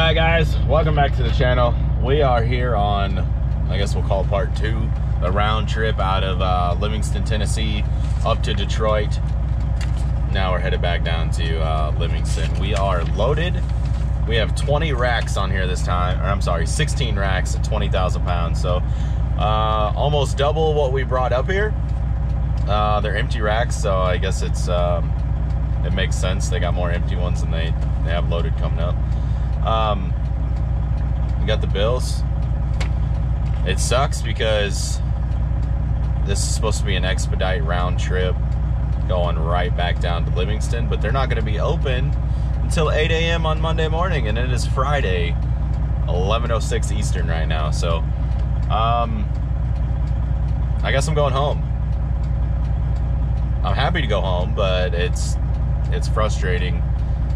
Alright guys, welcome back to the channel. We are here on, I guess we'll call it part 2, the round trip out of Livingston, Tennessee up to Detroit. Now we're headed back down to Livingston. We are loaded. We have 20 racks on here this time, or I'm sorry, 16 racks at 20,000 pounds. So almost double what we brought up here. They're empty racks, so I guess it's it makes sense. They got more empty ones than they have loaded coming up. We got the bills. It sucks because this is supposed to be an expedite round trip going right back down to Livingston, but they're not going to be open until 8 a.m. on Monday morning, and it is Friday, 11:06 Eastern right now. So I guess I'm going home. I'm happy to go home, but it's frustrating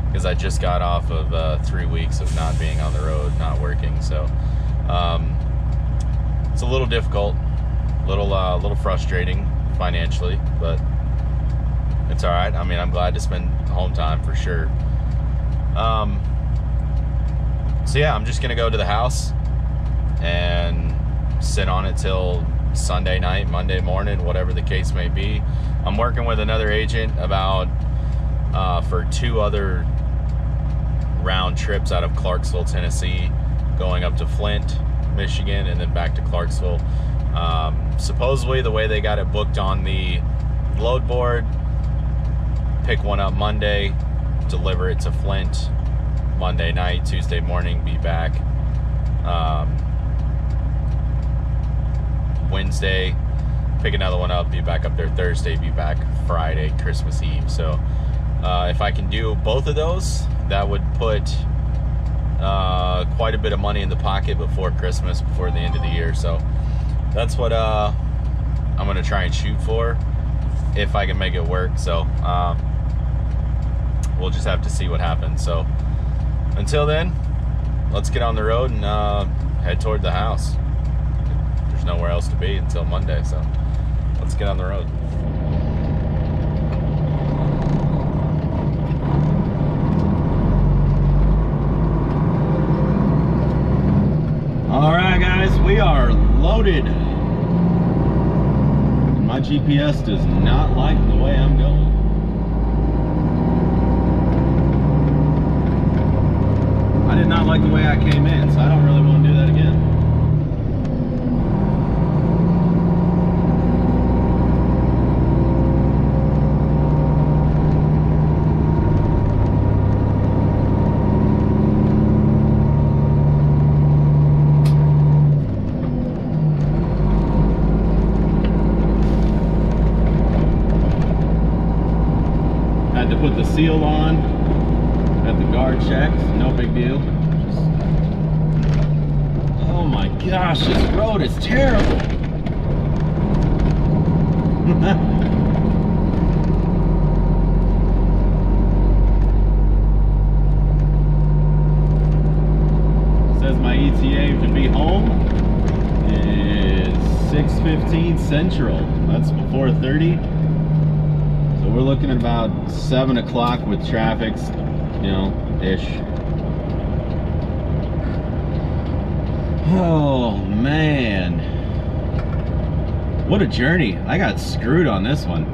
because I just got off of 3 weeks of not being on the road, not working. So it's a little difficult, little frustrating financially, but it's all right. I mean, I'm glad to spend home time for sure. So yeah, I'm just gonna go to the house and sit on it till Sunday night, Monday morning, whatever the case may be. I'm working with another agent about for 2 other round trips out of Clarksville, Tennessee, going up to Flint, Michigan, and then back to Clarksville. Supposedly the way they got it booked on the load board, pick one up Monday, deliver it to Flint Monday night, Tuesday morning, be back Wednesday, pick another one up, be back up there Thursday, be back Friday, Christmas Eve. So if I can do both of those, that would put quite a bit of money in the pocket before Christmas, before the end of the year. So that's what I'm gonna try and shoot for, if I can make it work. So we'll just have to see what happens. So until then, let's get on the road and head toward the house. There's nowhere else to be until Monday, so let's get on the road. All right, guys, we are loaded. My GPS does not like the way I'm going. I did not like the way I came in, so I don't really want to do that again. Had to put the seal on at the guard checks, no big deal. Oh my gosh, this road is terrible. Says my ETA to be home is 6:15 Central. That's before 30. So we're looking at about 7 o'clock with traffic, you know, ish. Oh man, what a journey. I got screwed on this one.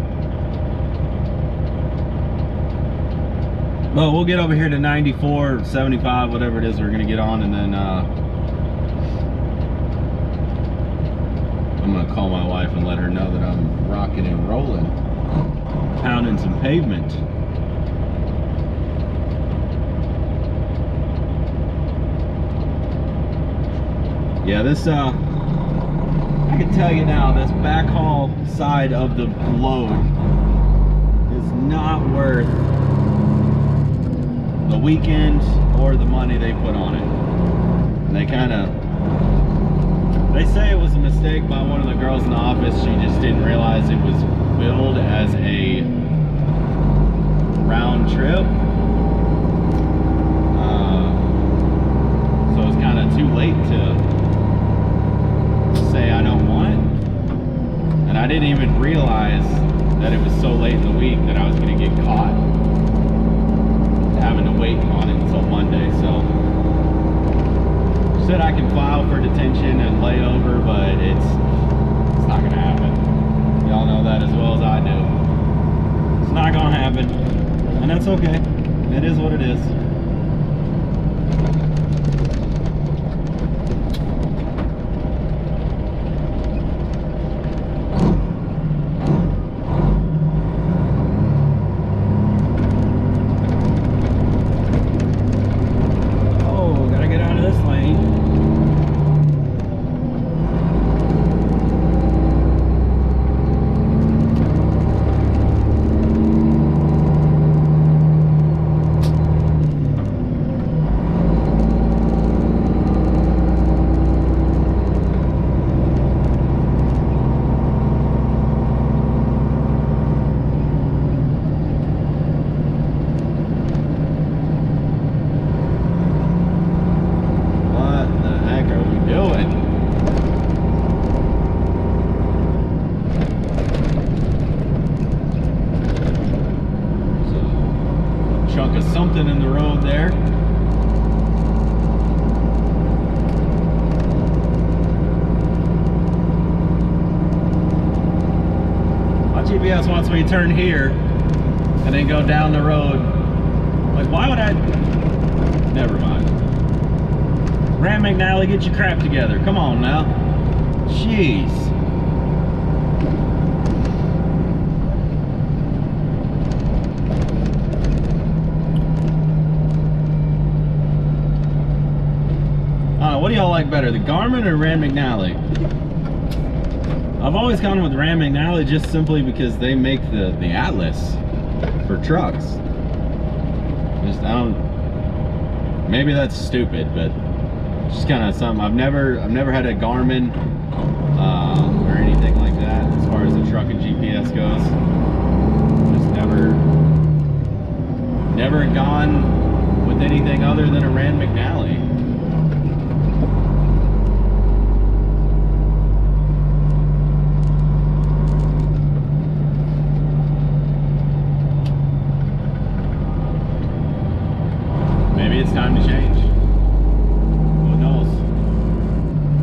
Well, we'll get over here to 94, 75, whatever it is we're gonna get on, and then I'm gonna call my wife and let her know that I'm rocking and rolling, pounding some pavement. Yeah, this, I can tell you now, this backhaul side of the load is not worth the weekend or the money they put on it. They they say it was a mistake by one of the girls in the office. She just didn't realize it was billed as a round trip. So it's kind of too late to say I don't want it, and I didn't even realize that it was so late in the week that I was going to get caught having to wait on it until Monday. So said I can file for detention and layover, but it's not gonna happen. Y'all know that as well as I do. It's not gonna happen, and that's okay. It is what it is. Something in the road there. My GPS wants me to turn here and then go down the road. Like, why would I? Never mind. Ram McNally, get your crap together. Come on now. Jeez. What do y'all like better, the Garmin or Ram McNally? I've always gone with Ram McNally just simply because they make the Atlas for trucks. Just, I don't, maybe that's stupid, but it's just kind of something. I've never had a Garmin or anything like that as far as the truck and GPS goes. Just never gone with anything other than a Ram McNally. It's time to change. Who knows?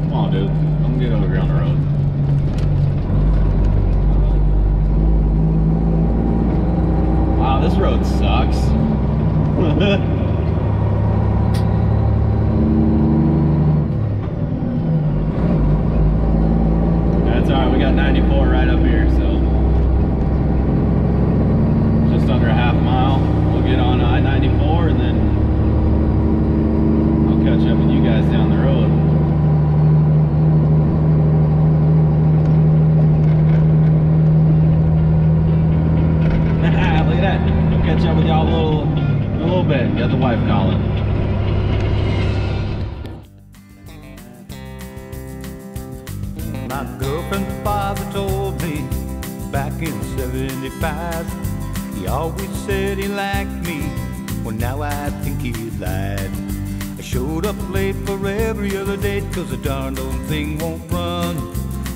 Come on, dude. I'm gonna get over here on the road. Wow, this road sucks. That's alright, we got 94 right up here, so just under a half mile. We'll get on I-94 and then catch up with you guys down the road. Look at that. I'll catch up with y'all a little bit. Got the wife calling. My girlfriend's father told me back in '75 he always said he liked me. Well, now I think he lied. Showed up late for every other date, cause the darn old thing won't run.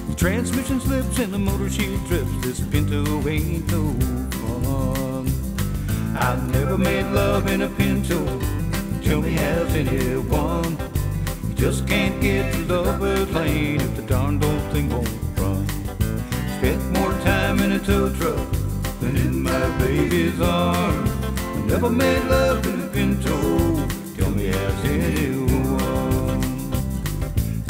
The transmission slips and the motor she trips. This Pinto ain't no fun. I never made love in a Pinto. Tell me, has anyone? You just can't get to Lover's Lane if the darn old thing won't run. Spent more time in a tow truck than in my baby's arms. I never made love in a Pinto. Tell me, has anyone?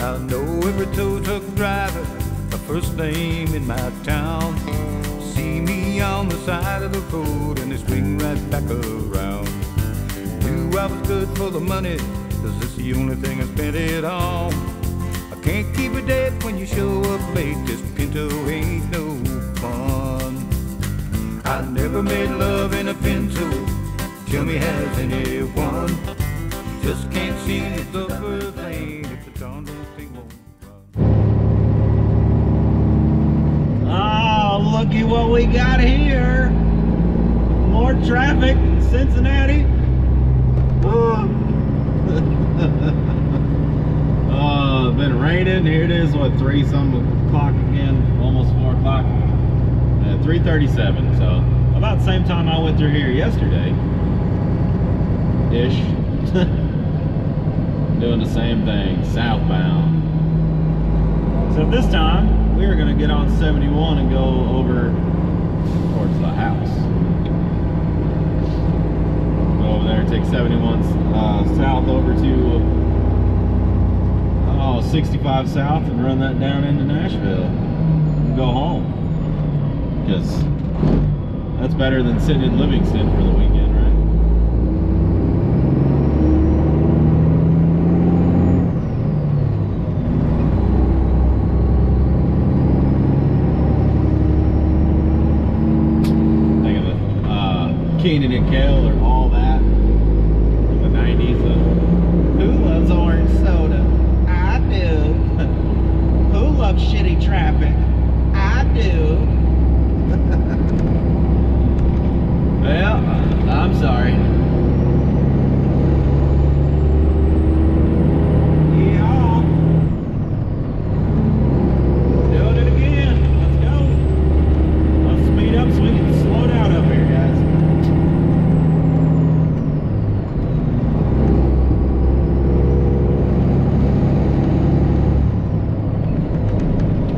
I know every tow truck driver, a first name in my town. See me on the side of the road and they swing right back around. Knew I was good for the money, cause it's the only thing I spent it on. I can't keep a date when you show up late. This Pinto ain't no fun. I never made love in a Pinto. Tell me, has anyone? Just can't see the Lover's Lane if the darn old thing won't run. Oh, looky what we got here. More traffic in Cincinnati. Oh, it's been raining. Here it is, what, 3-some o'clock again? Almost 4 o'clock. 3:37, so about the same time I went through here yesterday. Ish. doing the same thing, southbound. So this time, we are gonna get on 71 and go over towards the house. Go over there, take 71 south over to 65 south and run that down into Nashville and go home. Because that's better than sitting in Livingston for the weekend, right? Think of the Keenan and Kel or all that in the 90s. Who loves orange soda? I do. Who loves shitty traffic? I do. Well, I'm sorry. Yeah. Doing it again. Let's go. Let's speed up so we can slow down up here, guys.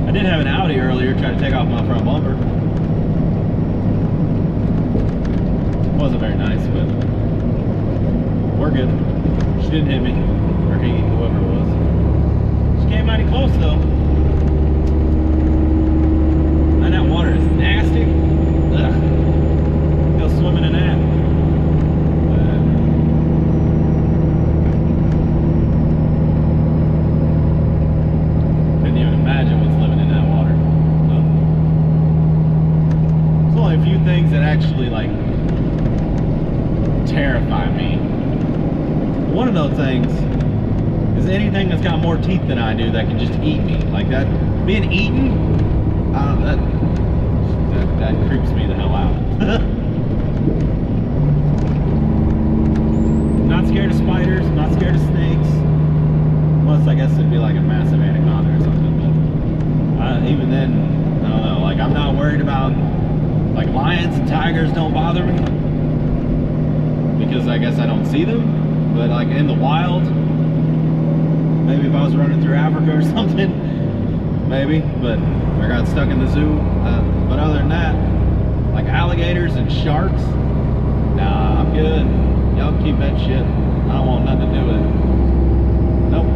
I did have an Audi earlier try to take off my front bumper. Wasn't very nice, but we're good. She didn't hit me, or he, whoever it was. She came mighty close though. And that water is nasty. Ugh. Go swimming in that. Couldn't even imagine what's living in that water. There's only a few things that actually like terrify me. One of those things is anything that's got more teeth than I do that can just eat me. Like that, being eaten, that creeps me the hell out. Not scared of spiders, not scared of snakes. Unless I guess it'd be like a massive anaconda or something. But even then, I don't know. Like I'm not worried about like lions and tigers don't bother me. Because I guess I don't see them, but like in the wild, maybe if I was running through Africa or something, maybe, but I got stuck in the zoo. But other than that, like alligators and sharks, nah, I'm good. Y'all keep that shit. I don't want nothing to do with it. Nope.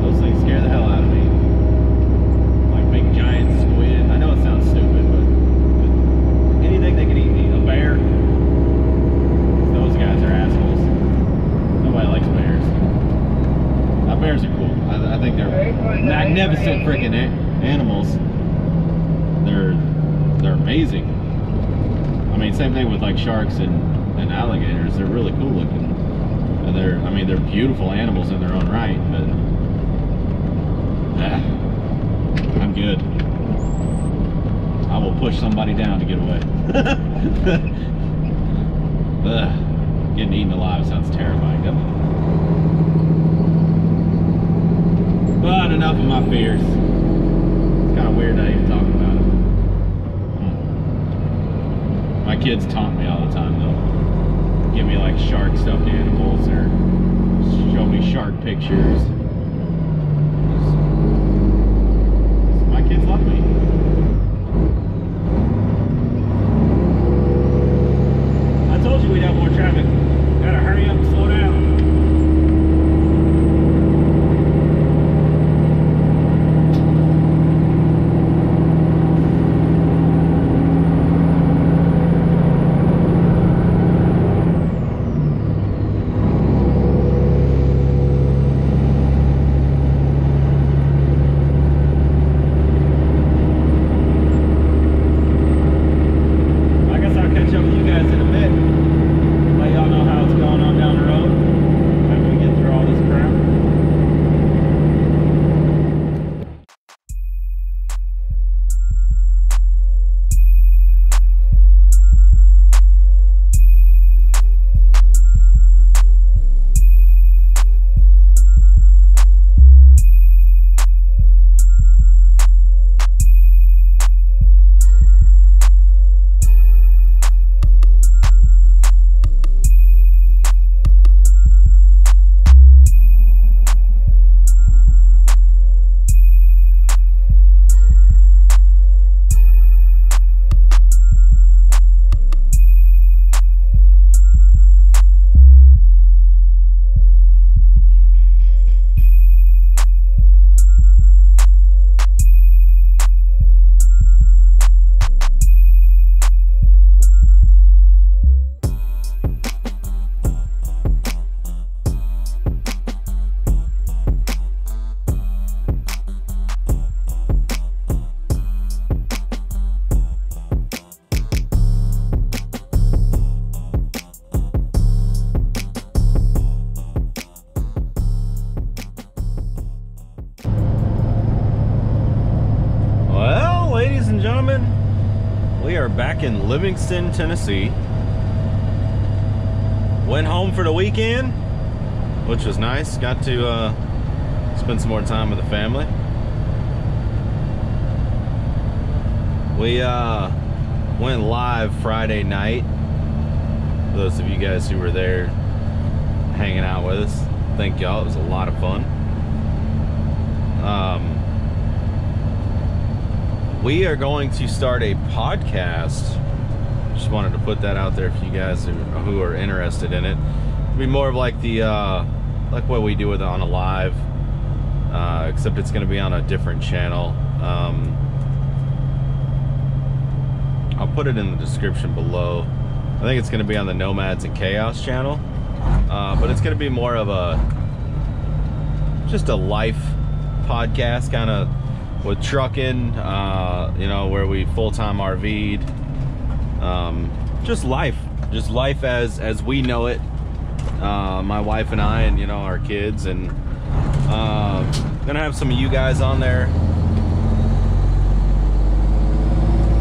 Those things scare the hell out of me. Like big giant squid. I know it sounds stupid, but anything that can eat me. A bear. Those guys are assholes. Nobody likes bears. Bears are cool. I think they're magnificent freaking animals. They're amazing. I mean, same thing with like sharks and alligators. They're really cool looking, and they're beautiful animals in their own right. But I'm good. I will push somebody down to get away. Getting eaten alive sounds terrifying, doesn't it? But enough of my fears. It's kind of weird not even talking about it. My kids taunt me all the time though. Give me like shark stuffed animals or show me shark pictures. My kids love me. I told you we'd have more traffic. Gotta hurry up and slow down. back in Livingston, Tennessee. Went home for the weekend, which was nice. Got to spend some more time with the family. We went live Friday night. For those of you guys who were there hanging out with us, thank y'all. It was a lot of fun. We are going to start a podcast. Just wanted to put that out there for you guys who are interested in it. It'll be more of like the like what we do with it on a live, except it's going to be on a different channel. I'll put it in the description below. I think it's going to be on the Nomads and Chaos channel, but it's going to be more of just a life podcast, kind of with trucking, you know, where we full-time RV'd. Just life as we know it. My wife and I, and you know, our kids, and gonna have some of you guys on there,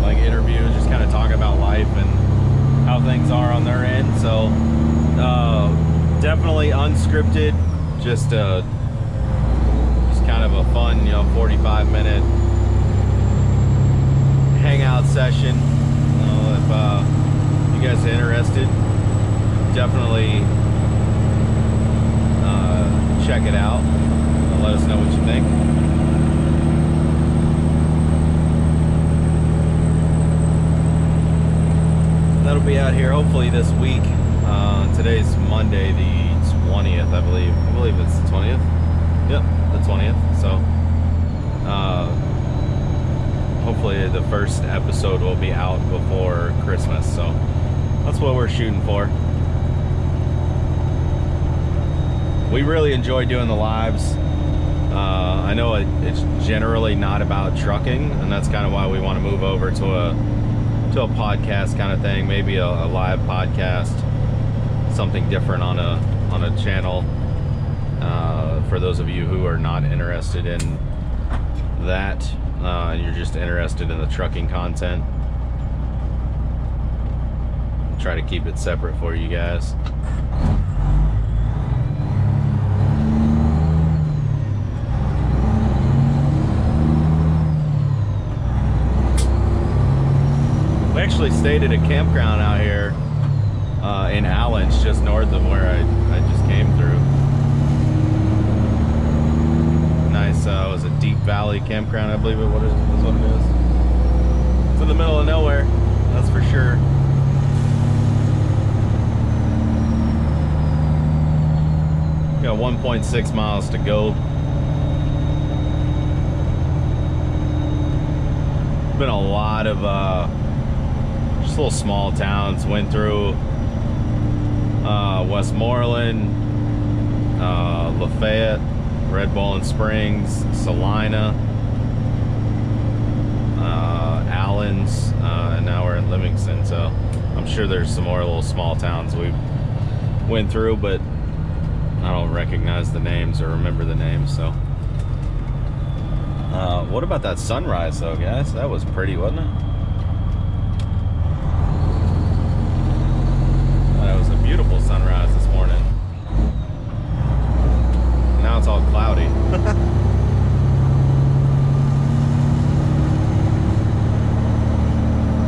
like interviews, just kind of talk about life and how things are on their end. So definitely unscripted, just kind of a fun, you know, 45-minute hangout session. If you guys are interested, definitely check it out and let us know what you think. That'll be out here hopefully this week. Today's Monday the 20th, I believe. I believe it's the 20th. Yep, the 20th. So hopefully the first episode will be out before Christmas. So that's what we're shooting for. We really enjoy doing the lives. I know it's generally not about trucking, and that's kind of why we want to move over to a podcast kind of thing, maybe a live podcast, something different on a channel. For those of you who are not interested in that, you're just interested in the trucking content, try to keep it separate for you guys. We actually stayed at a campground out here in Allens, just north of where I just came through. Nice, it was a Deep Valley campground, I believe is what it is. It's in the middle of nowhere, that's for sure. Got 1.6 miles to go. Been a lot of just little small towns. Went through Westmoreland, Lafayette, Red Bowling Springs, Salina, Allens, and now we're in Livingston. So I'm sure there's some more little small towns we went through, but I don't recognize the names or remember the names. So what about that sunrise though, guys? That was pretty, wasn't it? That was a beautiful sunrise this morning. Now it's all cloudy.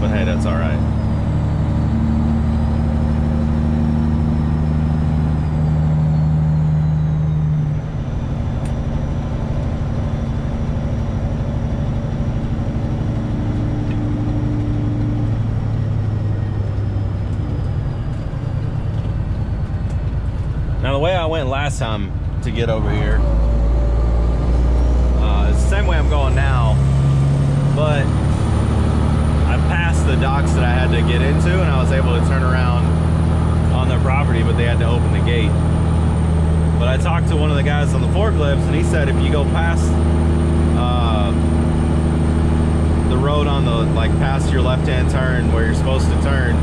But hey, that's all right. Now the way I went last time to get over here, it's the same way I'm going now, but I passed the docks that I had to get into, and I was able to turn around on their property, but they had to open the gate. But I talked to one of the guys on the forklifts, and he said if you go past the road on the, like past your left-hand turn where you're supposed to turn,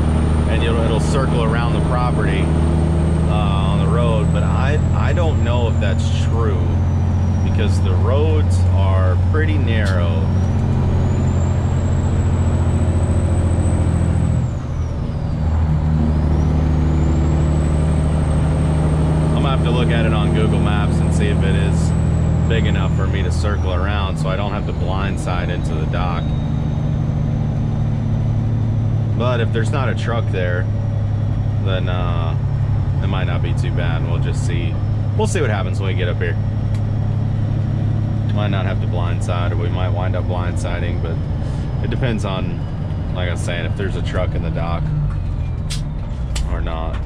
and it'll circle around the property on the road. But I don't know if that's true, because the roads are pretty narrow. look at it on Google Maps and see if it is big enough for me to circle around so I don't have to blindside into the dock. But if there's not a truck there, then it might not be too bad. We'll just see. We'll see what happens when we get up here. Might not have to blindside, or we might wind up blindsiding, but it depends on, like I was saying, if there's a truck in the dock or not.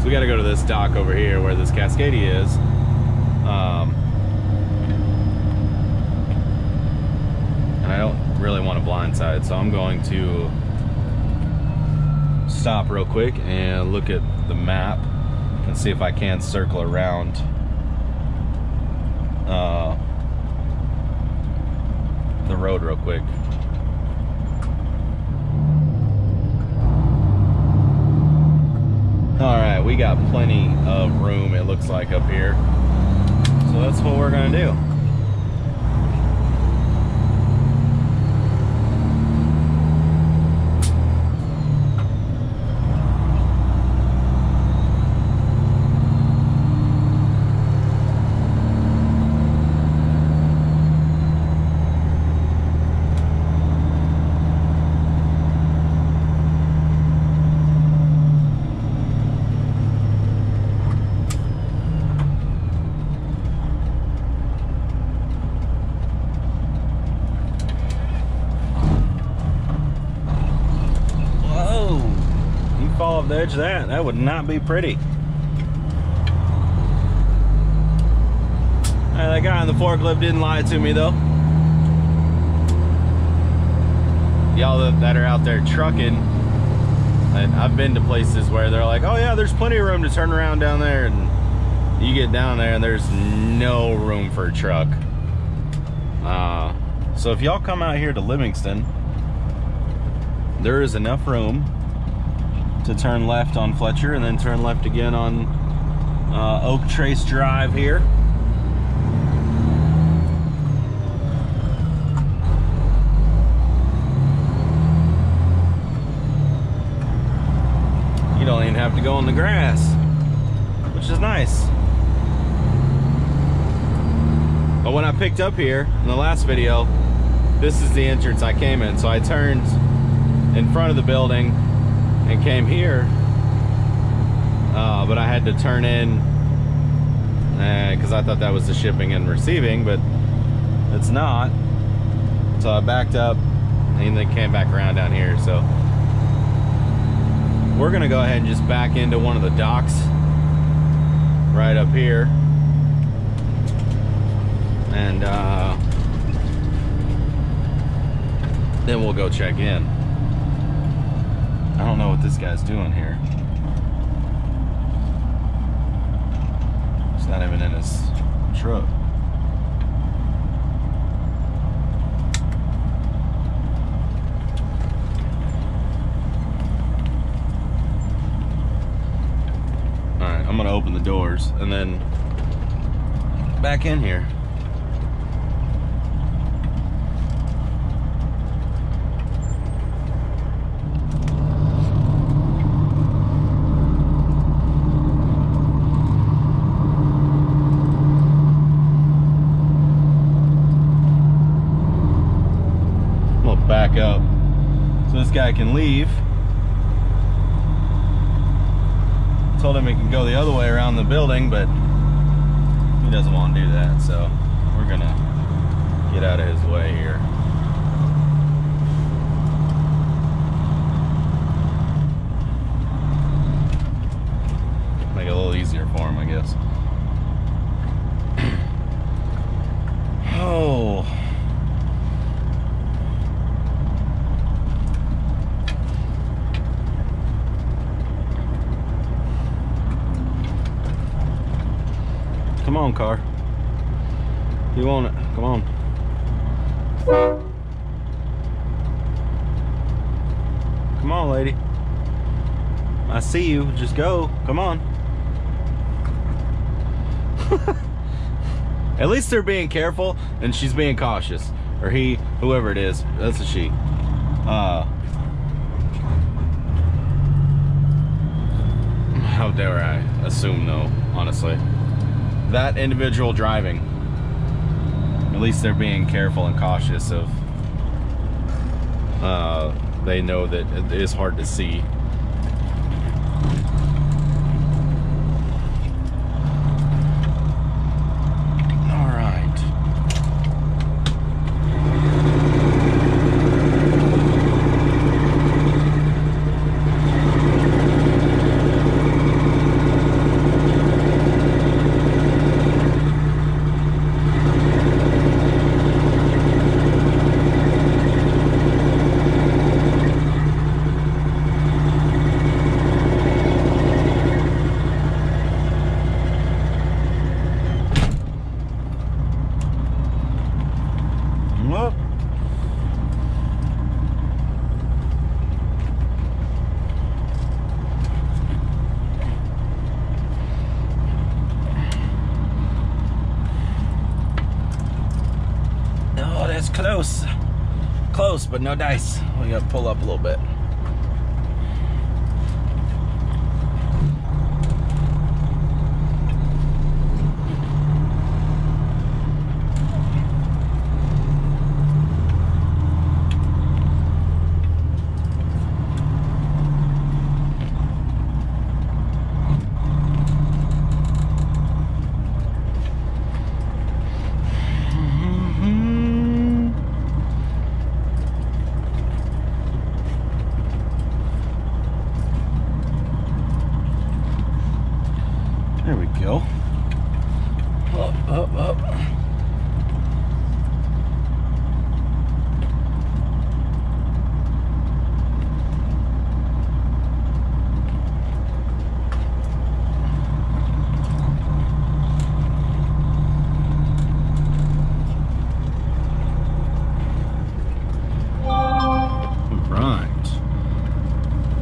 We got to go to this dock over here where this Cascadia is. And I don't really want to blindside, so I'm going to stop real quick and look at the map and see if I can circle around the road real quick. Alright, we got plenty of room, it looks like, up here. So that's what we're gonna do. Fall off the edge of that would not be pretty. That guy on the forklift didn't lie to me though. Y'all that are out there trucking, and I've been to places where they're like, oh yeah, there's plenty of room to turn around down there, and you get down there and there's no room for a truck. So if y'all come out here to Livingston, there is enough room to turn left on Fletcher and then turn left again on Oak Trace Drive here. You don't even have to go on the grass, which is nice. But when I picked up here in the last video, this is the entrance I came in. So I turned in front of the building and came here, but I had to turn in because I thought that was the shipping and receiving, but it's not. So I backed up and then came back around down here. So we're gonna go ahead and just back into one of the docks right up here, and then we'll go check in. I don't know what this guy's doing here. He's not even in his truck. Alright, I'm gonna open the doors and then back in here. Back up so this guy can leave. Told him he can go the other way around the building, but he doesn't want to do that, so we're gonna get out of his way here. Make it a little easier for him, I guess. Oh. Come on, car. You want it? Come on. Come on, lady. I see you. Just go. Come on. At least they're being careful, and she's being cautious. Or he, whoever it is. That's a she. How dare I assume, though, honestly. That individual driving, at least they're being careful and cautious of, they know that it is hard to see. Close, but no dice. We gotta pull up a little bit.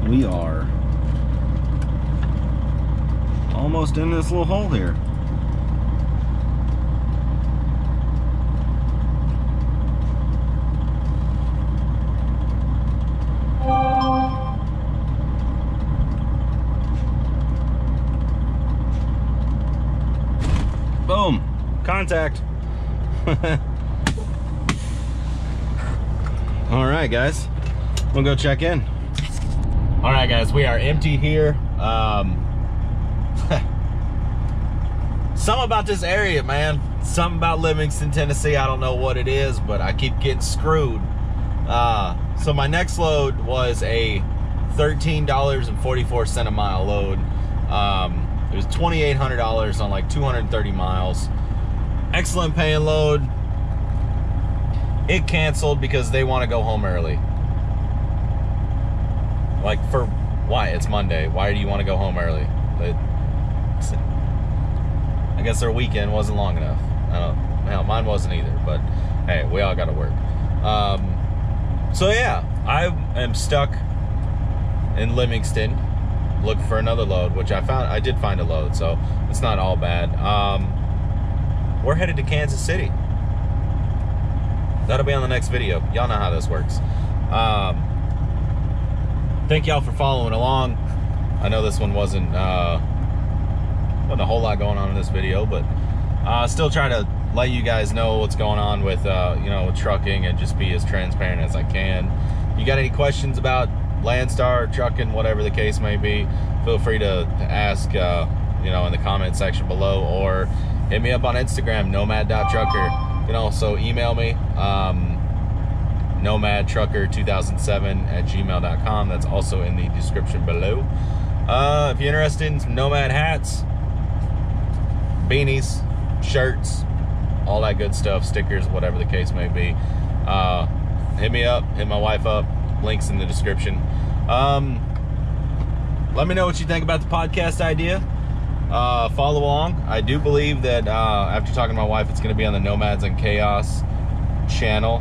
We are almost in this little hole here. Boom! Contact! Alright guys, we'll go check in. All right, guys, we are empty here. Something about this area, man. Something about Livingston, Tennessee. I don't know what it is, but I keep getting screwed. So my next load was a $13.44 a mile load. It was $2,800 on like 230 miles. Excellent paying load. It canceled because they want to go home early. Like, for why? It's Monday. Why do you want to go home early? I guess their weekend wasn't long enough. Hell, mine wasn't either, but hey, we all got to work. So yeah, I am stuck in Livingston looking for another load, which I did find a load, so it's not all bad. We're headed to Kansas City. That'll be on the next video. Y'all know how this works. Thank y'all for following along. I know this one wasn't a whole lot going on in this video, but still try to let you guys know what's going on with you know, trucking, and just be as transparent as I can. You got any questions about Landstar, trucking, whatever the case may be, feel free to ask you know, in the comment section below, or hit me up on Instagram, Nomad.trucker. You can also email me, Nomad.trucker2007@gmail.com. That's also in the description below. If you're interested in some Nomad hats, beanies, shirts, all that good stuff, stickers, whatever the case may be, hit me up, hit my wife up, links in the description. Let me know what you think about the podcast idea. follow along. I do believe that after talking to my wife, it's going to be on the Nomads and Chaos channel,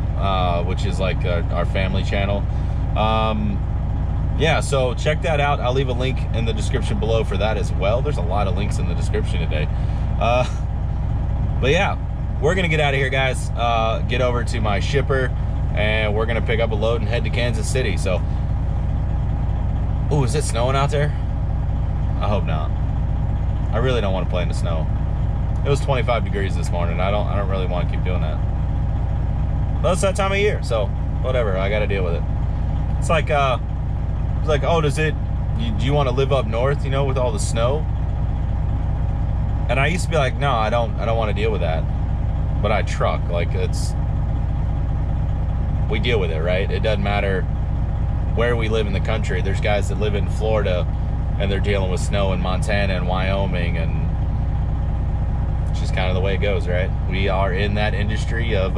which is like our family channel. Yeah, so check that out. I'll leave a link in the description below for that as well. There's a lot of links in the description today. But yeah, we're gonna get out of here, guys. Get over to my shipper, and we're gonna pick up a load and head to Kansas City. So, oh, is it snowing out there? I hope not. I really don't want to play in the snow. It was 25 degrees this morning. I don't really want to keep doing that. But it's that time of year, so whatever. I got to deal with it. It's like, oh, do you want to live up north, you know, with all the snow? And I used to be like, no, I don't want to deal with that. But I truck, like, we deal with it, right? It doesn't matter where we live in the country. There's guys that live in Florida and they're dealing with snow in Montana and Wyoming, and it's just kind of the way it goes, right? We are in that industry of,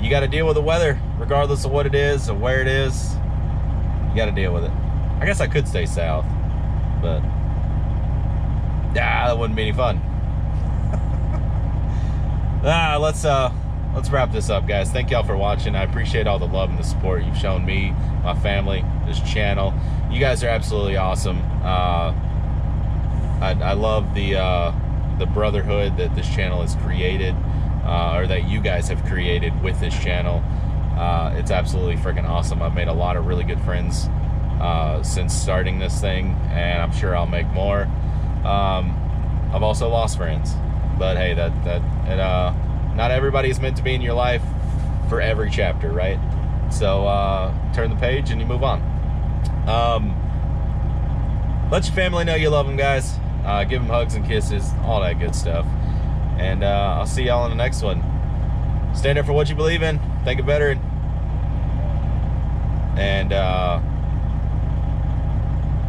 you got to deal with the weather, regardless of what it is or where it is. You got to deal with it. I guess I could stay south, but that wouldn't be any fun. Let's wrap this up, guys. Thank y'all for watching. I appreciate all the love and the support you've shown me, my family, this channel. You guys are absolutely awesome. I love the brotherhood that this channel has created, or that you guys have created with this channel. It's absolutely freaking awesome. I've made a lot of really good friends since starting this thing, and I'm sure I'll make more. I've also lost friends, but hey, not everybody is meant to be in your life for every chapter, right? So turn the page and you move on. Let your family know you love them, guys. Give them hugs and kisses, all that good stuff. And I'll see y'all in the next one. Stand up for what you believe in. Thank a veteran. And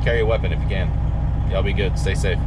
carry a weapon if you can. Y'all be good. Stay safe.